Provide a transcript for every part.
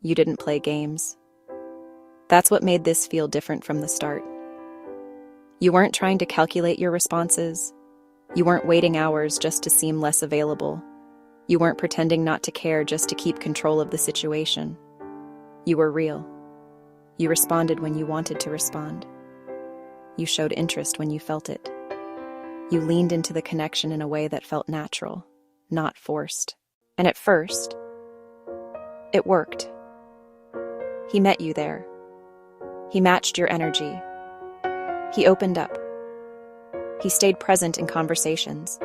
You didn't play games. That's what made this feel different from the start. You weren't trying to calculate your responses. You weren't waiting hours just to seem less available. You weren't pretending not to care just to keep control of the situation. You were real. You responded when you wanted to respond. You showed interest when you felt it. You leaned into the connection in a way that felt natural, not forced. And at first, it worked. He met you there. He matched your energy. He opened up. He stayed present in conversations.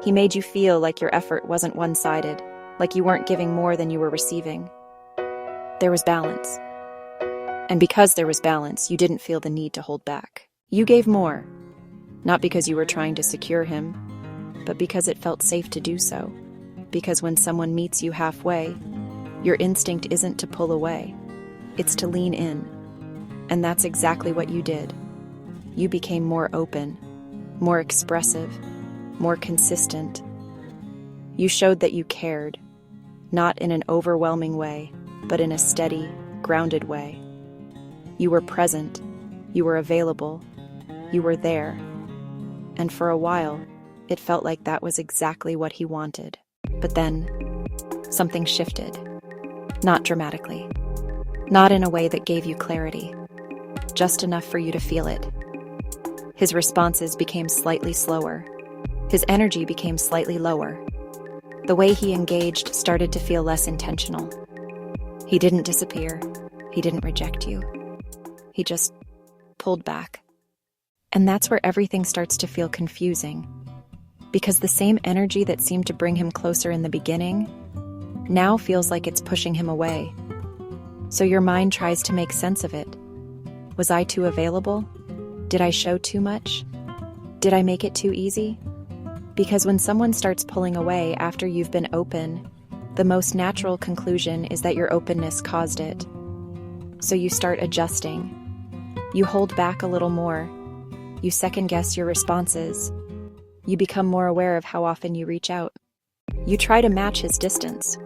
He made you feel like your effort wasn't one-sided, like you weren't giving more than you were receiving. There was balance. And because there was balance, you didn't feel the need to hold back. You gave more, not because you were trying to secure him, but because it felt safe to do so. Because when someone meets you halfway, your instinct isn't to pull away, it's to lean in. And that's exactly what you did. You became more open, more expressive, more consistent. You showed that you cared, not in an overwhelming way, but in a steady, grounded way. You were present, you were available, you were there. And for a while, it felt like that was exactly what he wanted. But then, something shifted. Not dramatically. Not in a way that gave you clarity. Just enough for you to feel it. His responses became slightly slower. His energy became slightly lower. The way he engaged started to feel less intentional. He didn't disappear. He didn't reject you. He just pulled back. And that's where everything starts to feel confusing. Because the same energy that seemed to bring him closer in the beginning now feels like it's pushing him away. So your mind tries to make sense of it. Was I too available? Did I show too much? Did I make it too easy? Because when someone starts pulling away after you've been open, the most natural conclusion is that your openness caused it. So you start adjusting. You hold back a little more. You second-guess your responses. You become more aware of how often you reach out. You try to match his distance,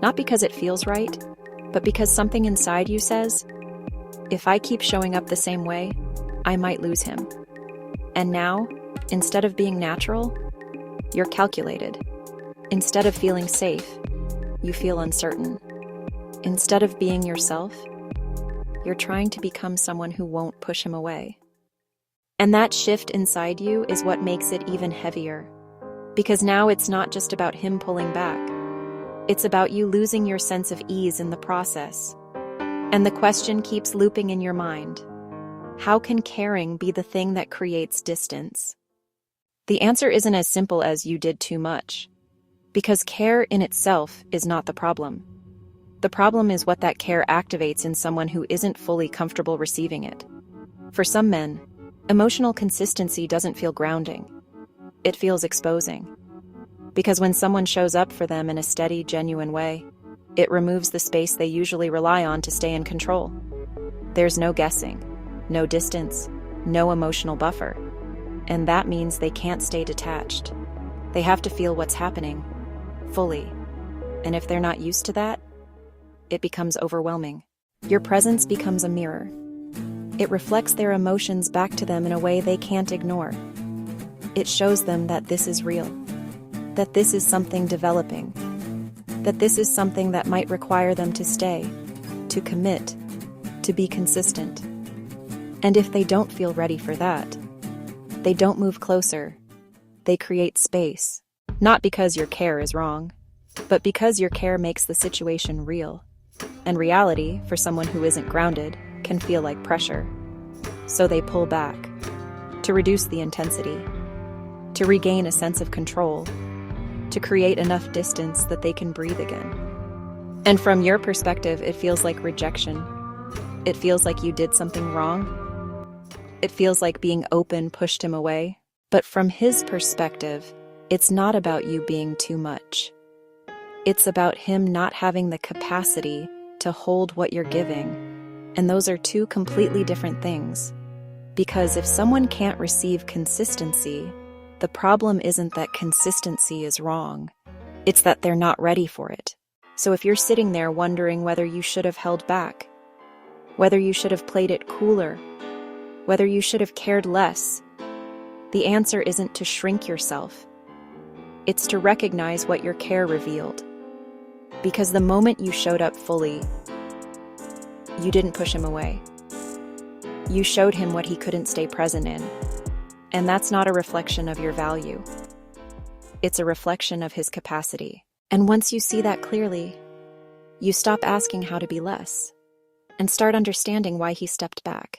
not because it feels right, but because something inside you says, if I keep showing up the same way, I might lose him. And now, instead of being natural, you're calculated. Instead of feeling safe, you feel uncertain. Instead of being yourself, you're trying to become someone who won't push him away. And that shift inside you is what makes it even heavier. Because now it's not just about him pulling back. It's about you losing your sense of ease in the process. And the question keeps looping in your mind. How can caring be the thing that creates distance? The answer isn't as simple as you did too much. Because care in itself is not the problem. The problem is what that care activates in someone who isn't fully comfortable receiving it. For some men, emotional consistency doesn't feel grounding. It feels exposing. Because when someone shows up for them in a steady, genuine way, it removes the space they usually rely on to stay in control. There's no guessing, no distance, no emotional buffer. And that means they can't stay detached. They have to feel what's happening, fully. And if they're not used to that, it becomes overwhelming. Your presence becomes a mirror. It reflects their emotions back to them in a way they can't ignore. It shows them that this is real, that this is something developing, that this is something that might require them to stay, to commit, to be consistent. And if they don't feel ready for that, they don't move closer. They create space, not because your care is wrong, but because your care makes the situation real. And reality, for someone who isn't grounded, can feel like pressure. So they pull back, to reduce the intensity, to regain a sense of control, to create enough distance that they can breathe again. And from your perspective, it feels like rejection. It feels like you did something wrong. It feels like being open pushed him away. But from his perspective, it's not about you being too much. It's about him not having the capacity to hold what you're giving. And those are two completely different things. Because if someone can't receive consistency, the problem isn't that consistency is wrong. It's that they're not ready for it. So if you're sitting there wondering whether you should have held back, whether you should have played it cooler, whether you should have cared less, the answer isn't to shrink yourself. It's to recognize what your care revealed. Because the moment you showed up fully, you didn't push him away. You showed him what he couldn't stay present in. And that's not a reflection of your value. It's a reflection of his capacity. And once you see that clearly, you stop asking how to be less and start understanding why he stepped back.